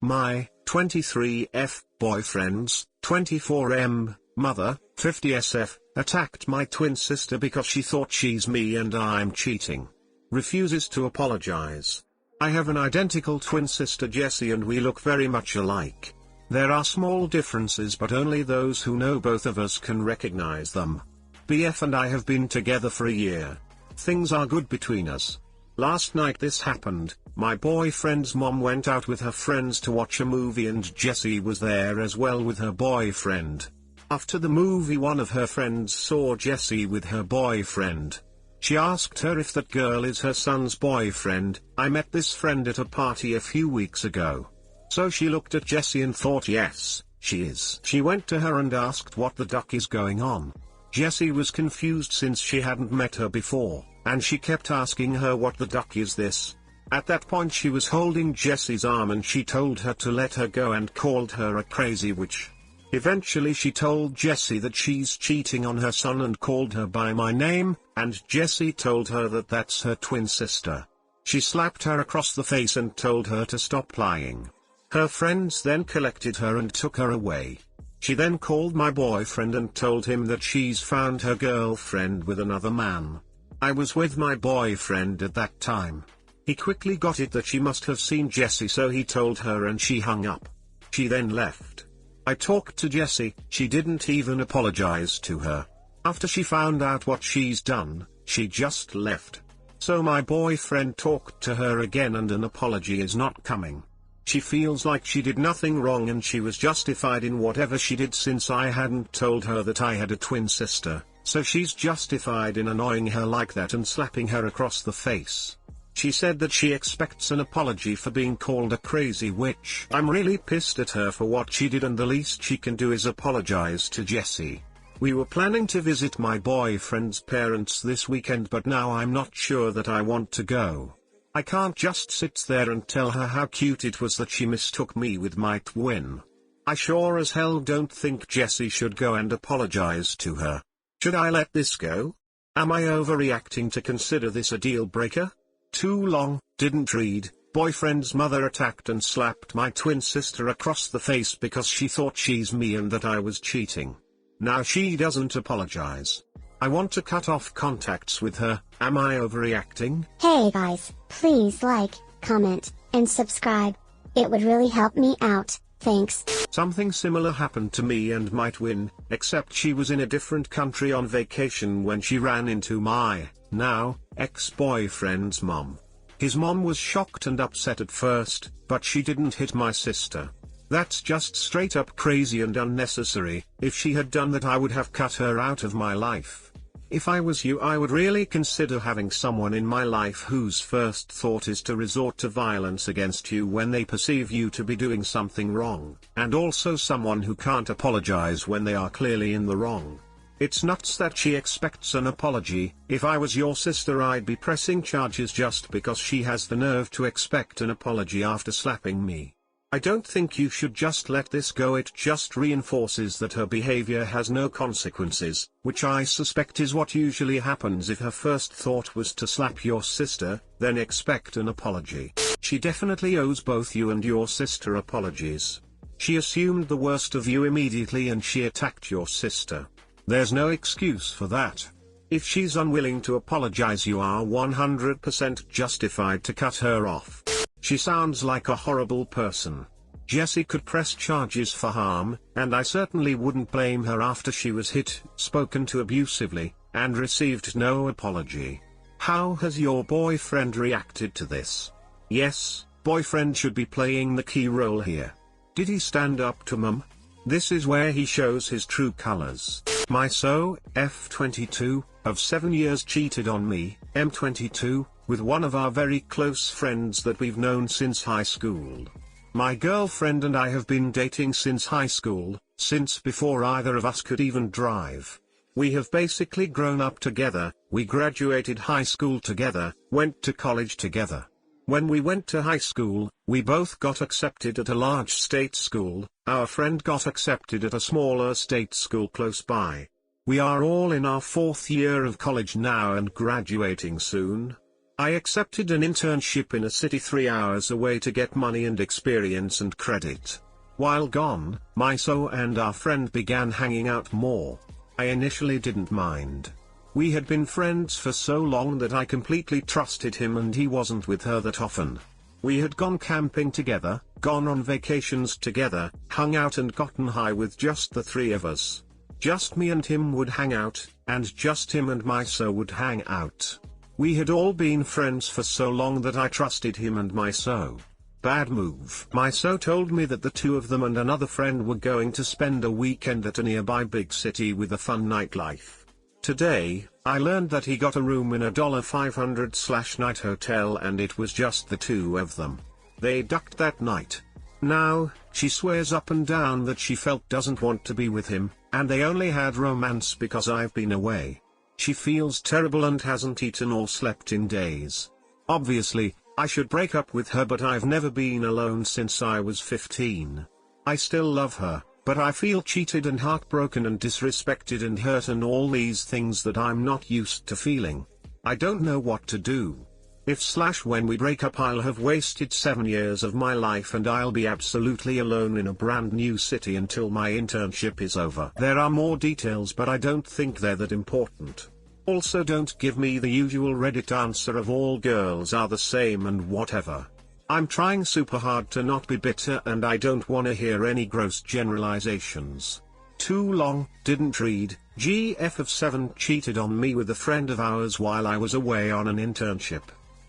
My 23F boyfriend's 24M mother, 50SF, attacked my twin sister because she thought she's me and I'm cheating. Refuses to apologize. I have an identical twin sister Jessie and we look very much alike. There are small differences but only those who know both of us can recognize them. BF and I have been together for a year. Things are good between us. Last night this happened. My boyfriend's mom went out with her friends to watch a movie and Jessie was there as well with her boyfriend. After the movie one of her friends saw Jessie with her boyfriend. She asked her if that girl is her son's boyfriend. I met this friend at a party a few weeks ago. So she looked at Jessie and thought yes, she is. She went to her and asked what the duck is going on. Jessie was confused since she hadn't met her before, and she kept asking her what the duck is this. At that point she was holding Jessie's arm and she told her to let her go and called her a crazy witch. Eventually she told Jessie that she's cheating on her son and called her by my name, and Jessie told her that that's her twin sister. She slapped her across the face and told her to stop lying. Her friends then collected her and took her away. She then called my boyfriend and told him that she's found her girlfriend with another man. I was with my boyfriend at that time. He quickly got it that she must have seen Jessie, so he told her and she hung up. She then left. I talked to Jessie, she didn't even apologize to her. After she found out what she's done, she just left. So my boyfriend talked to her again and an apology is not coming. She feels like she did nothing wrong and she was justified in whatever she did since I hadn't told her that I had a twin sister, so she's justified in annoying her like that and slapping her across the face. She said that she expects an apology for being called a crazy witch. I'm really pissed at her for what she did and the least she can do is apologize to Jessie. We were planning to visit my boyfriend's parents this weekend but now I'm not sure that I want to go. I can't just sit there and tell her how cute it was that she mistook me with my twin. I sure as hell don't think Jessie should go and apologize to her. Should I let this go? Am I overreacting to consider this a deal breaker? Too long, didn't read. Boyfriend's mother attacked and slapped my twin sister across the face because she thought she's me and that I was cheating. Now she doesn't apologize. I want to cut off contacts with her. Am I overreacting? Hey guys, please like, comment, and subscribe. It would really help me out, thanks. Something similar happened to me and my twin, except she was in a different country on vacation when she ran into my, now, ex-boyfriend's mom. His mom was shocked and upset at first, but she didn't hit my sister. That's just straight up crazy and unnecessary. If she had done that I would have cut her out of my life. If I was you I would really consider having someone in my life whose first thought is to resort to violence against you when they perceive you to be doing something wrong, and also someone who can't apologize when they are clearly in the wrong. It's nuts that she expects an apology. If I was your sister I'd be pressing charges just because she has the nerve to expect an apology after slapping me. I don't think you should just let this go. It just reinforces that her behavior has no consequences, which I suspect is what usually happens if her first thought was to slap your sister, then expect an apology. She definitely owes both you and your sister apologies. She assumed the worst of you immediately and she attacked your sister. There's no excuse for that. If she's unwilling to apologize you are 100% justified to cut her off. She sounds like a horrible person. Jessie could press charges for harm, and I certainly wouldn't blame her after she was hit, spoken to abusively, and received no apology. How has your boyfriend reacted to this? Yes, boyfriend should be playing the key role here. Did he stand up to mum? This is where he shows his true colors. My F22, of 7 years cheated on me, M22, with one of our very close friends that we've known since high school. My girlfriend and I have been dating since high school, since before either of us could even drive. We have basically grown up together, we graduated high school together, went to college together. When we went to high school, we both got accepted at a large state school, our friend got accepted at a smaller state school close by. We are all in our 4th year of college now and graduating soon. I accepted an internship in a city 3 hours away to get money and experience and credit. While gone, my so and our friend began hanging out more. I initially didn't mind. We had been friends for so long that I completely trusted him and he wasn't with her that often. We had gone camping together, gone on vacations together, hung out and gotten high with just the three of us. Just me and him would hang out, and just him and my so would hang out. We had all been friends for so long that I trusted him and my so. Bad move. My so told me that the two of them and another friend were going to spend a weekend at a nearby big city with a fun nightlife. Today, I learned that he got a room in a $500/night hotel and it was just the two of them. They ducked that night. Now, she swears up and down that she felt doesn't want to be with him, and they only had romance because I've been away. She feels terrible and hasn't eaten or slept in days. Obviously, I should break up with her, but I've never been alone since I was 15. I still love her, but I feel cheated and heartbroken and disrespected and hurt and all these things that I'm not used to feeling. I don't know what to do. If/when we break up, I'll have wasted 7 years of my life and I'll be absolutely alone in a brand new city until my internship is over. There are more details, but I don't think they're that important. Also, don't give me the usual Reddit answer of all girls are the same and whatever. I'm trying super hard to not be bitter and I don't wanna hear any gross generalizations. Too long, didn't read. GF of 7 cheated on me with a friend of ours while I was away on an internship.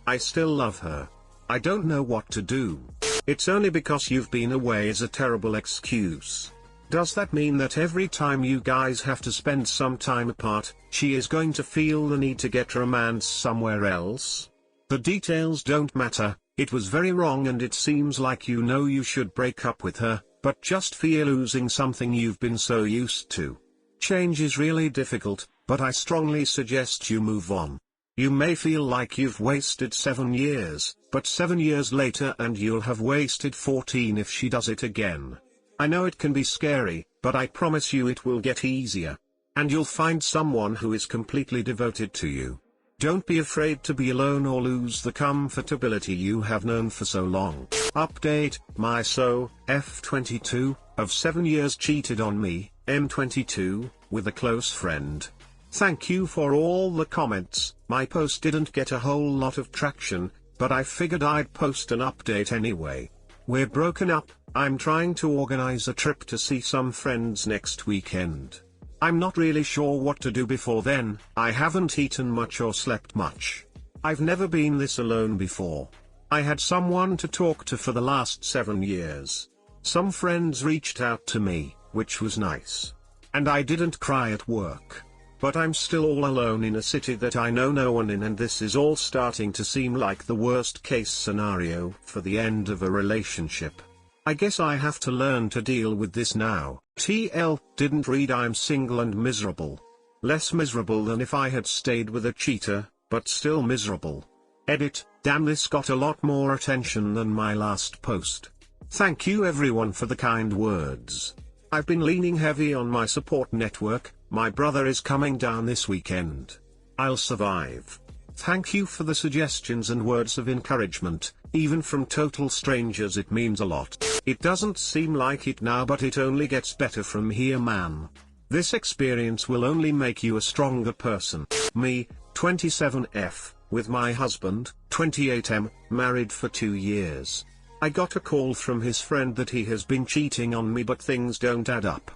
I still love her. I don't know what to do. It's only because you've been away is a terrible excuse. Does that mean that every time you guys have to spend some time apart, she is going to feel the need to get romance somewhere else? The details don't matter. It was very wrong and it seems like you know you should break up with her, but just fear losing something you've been so used to. Change is really difficult, but I strongly suggest you move on. You may feel like you've wasted 7 years, but 7 years later and you'll have wasted 14 if she does it again. I know it can be scary, but I promise you it will get easier. And you'll find someone who is completely devoted to you. Don't be afraid to be alone or lose the comfortability you have known for so long. Update, my so, F22, of 7 years cheated on me, M22, with a close friend. Thank you for all the comments. My post didn't get a whole lot of traction, but I figured I'd post an update anyway. We're broken up. I'm trying to organize a trip to see some friends next weekend. I'm not really sure what to do before then. I haven't eaten much or slept much. I've never been this alone before. I had someone to talk to for the last 7 years. Some friends reached out to me, which was nice. And I didn't cry at work. But I'm still all alone in a city that I know no one in, and this is all starting to seem like the worst case scenario for the end of a relationship. I guess I have to learn to deal with this now. TL, didn't read. I'm single and miserable. Less miserable than if I had stayed with a cheater, but still miserable. Edit, damn, this got a lot more attention than my last post. Thank you everyone for the kind words. I've been leaning heavy on my support network. My brother is coming down this weekend. I'll survive. Thank you for the suggestions and words of encouragement, even from total strangers. It means a lot. It doesn't seem like it now, but it only gets better from here, man. This experience will only make you a stronger person. Me, 27F, with my husband, 28M, married for 2 years. I got a call from his friend that he has been cheating on me, but things don't add up.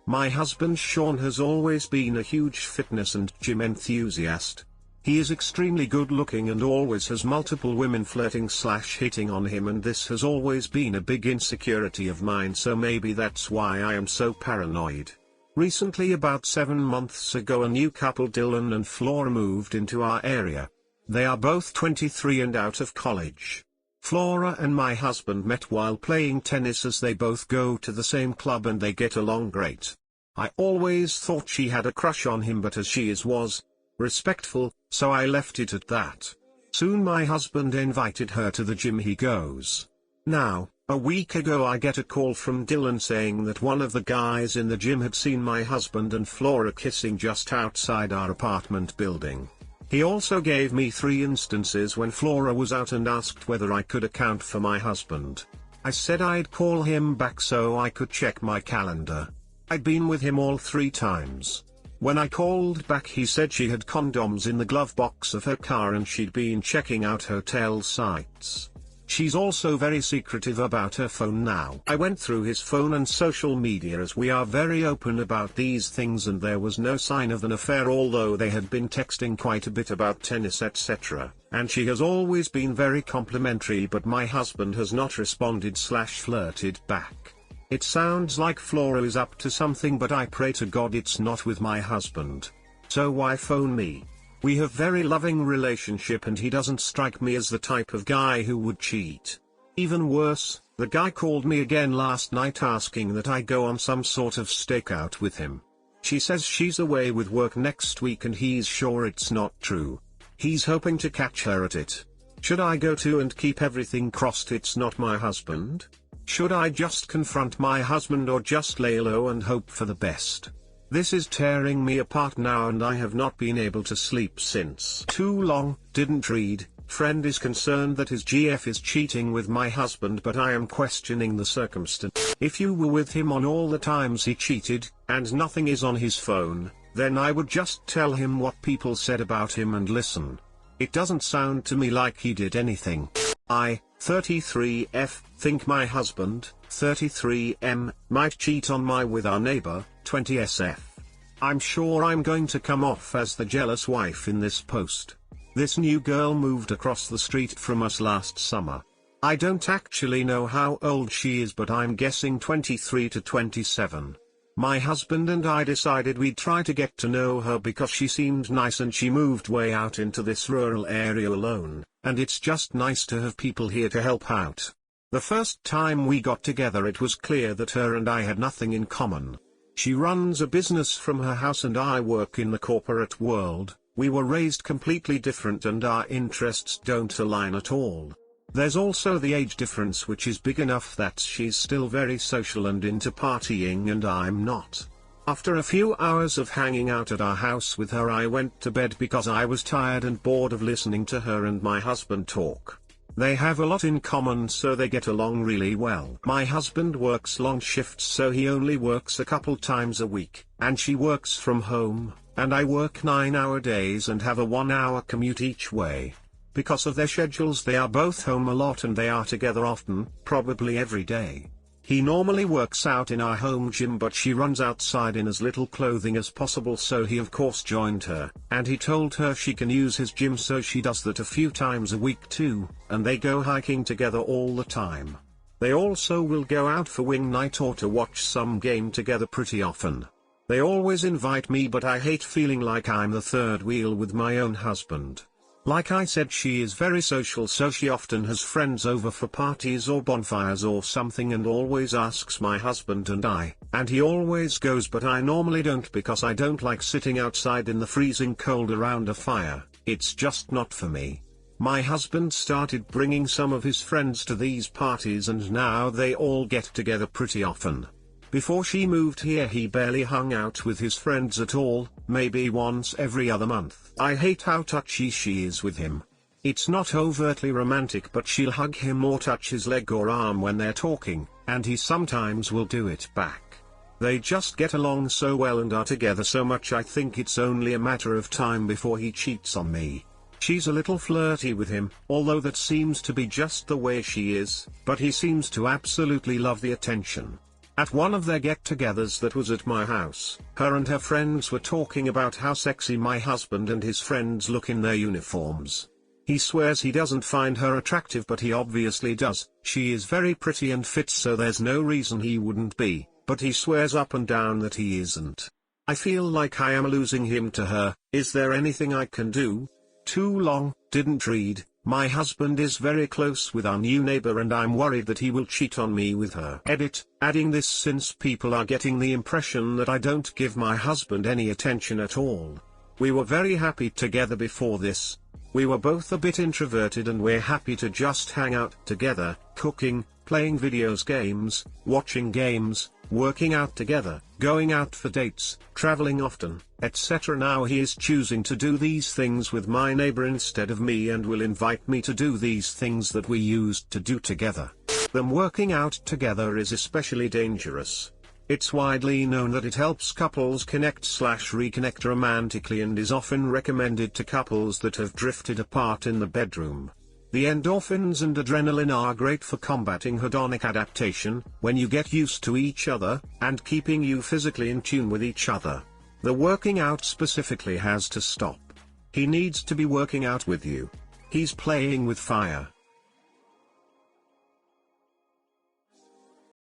My husband Sean has always been a huge fitness and gym enthusiast. He is extremely good looking and always has multiple women flirting/hitting on him, and this has always been a big insecurity of mine, so maybe that's why I am so paranoid. Recently, about 7 months ago, a new couple, Dylan and Flora, moved into our area. They are both 23 and out of college. Flora and my husband met while playing tennis, as they both go to the same club and they get along great. I always thought she had a crush on him, but as she was respectful, so I left it at that. Soon my husband invited her to the gym he goes. Now, a week ago I get a call from Dylan saying that one of the guys in the gym had seen my husband and Flora kissing just outside our apartment building. He also gave me 3 instances when Flora was out and asked whether I could account for my husband. I said I'd call him back so I could check my calendar. I'd been with him all 3 times. When I called back he said she had condoms in the glove box of her car and she'd been checking out hotel sites. She's also very secretive about her phone now. I went through his phone and social media as we are very open about these things and there was no sign of an affair although they had been texting quite a bit about tennis etc. And she has always been very complimentary but my husband has not responded/flirted back. It sounds like Flora is up to something but I pray to God it's not with my husband. So why phone me? We have very loving relationship and he doesn't strike me as the type of guy who would cheat. Even worse, the guy called me again last night asking that I go on some sort of stakeout with him. She says she's away with work next week and he's sure it's not true. He's hoping to catch her at it. Should I go to and keep everything crossed it's not my husband? Should I just confront my husband or just lay low and hope for the best? This is tearing me apart now and I have not been able to sleep since. Too long, didn't read. Friend is concerned that his GF is cheating with my husband but I am questioning the circumstance. If you were with him on all the times he cheated, and nothing is on his phone, then I would just tell him what people said about him and listen. It doesn't sound to me like he did anything. I, 33F, think my husband, 33M, might cheat on my with our neighbor, 20SF. I'm sure I'm going to come off as the jealous wife in this post. This new girl moved across the street from us last summer. I don't actually know how old she is but I'm guessing 23 to 27. My husband and I decided we'd try to get to know her because she seemed nice and she moved way out into this rural area alone, and it's just nice to have people here to help out. The first time we got together it was clear that her and I had nothing in common. She runs a business from her house and I work in the corporate world. We were raised completely different and our interests don't align at all. There's also the age difference which is big enough that she's still very social and into partying and I'm not. After a few hours of hanging out at our house with her I went to bed because I was tired and bored of listening to her and my husband talk. They have a lot in common so they get along really well. My husband works long shifts so he only works a couple times a week, and she works from home, and I work 9-hour days and have a 1-hour commute each way. Because of their schedules they are both home a lot and they are together often, probably every day. He normally works out in our home gym but she runs outside in as little clothing as possible so he of course joined her, and he told her she can use his gym so she does that a few times a week too, and they go hiking together all the time. They also will go out for wing night or to watch some game together pretty often. They always invite me but I hate feeling like I'm the third wheel with my own husband. Like I said she is very social so she often has friends over for parties or bonfires or something and always asks my husband and he always goes but I normally don't because I don't like sitting outside in the freezing cold around a fire, it's just not for me. My husband started bringing some of his friends to these parties and now they all get together pretty often. Before she moved here he barely hung out with his friends at all, maybe once every other month. I hate how touchy she is with him. It's not overtly romantic but she'll hug him or touch his leg or arm when they're talking, and he sometimes will do it back. They just get along so well and are together so much I think it's only a matter of time before he cheats on me. She's a little flirty with him, although that seems to be just the way she is, but he seems to absolutely love the attention. At one of their get-togethers that was at my house, her and her friends were talking about how sexy my husband and his friends look in their uniforms. He swears he doesn't find her attractive but he obviously does. She is very pretty and fit so there's no reason he wouldn't be, but he swears up and down that he isn't. I feel like I am losing him to her. Is there anything I can do? Too long, didn't read. My husband is very close with our new neighbor and I'm worried that he will cheat on me with her. Edit, adding this since people are getting the impression that I don't give my husband any attention at all. We were very happy together before this. We were both a bit introverted and we're happy to just hang out together, cooking, playing videos games, watching games, working out together, going out for dates, traveling often, etc. Now he is choosing to do these things with my neighbor instead of me and will invite me to do these things that we used to do together. Them working out together is especially dangerous. It's widely known that it helps couples connect/reconnect romantically and is often recommended to couples that have drifted apart in the bedroom. The endorphins and adrenaline are great for combating hedonic adaptation, when you get used to each other, and keeping you physically in tune with each other. The working out specifically has to stop. He needs to be working out with you. He's playing with fire.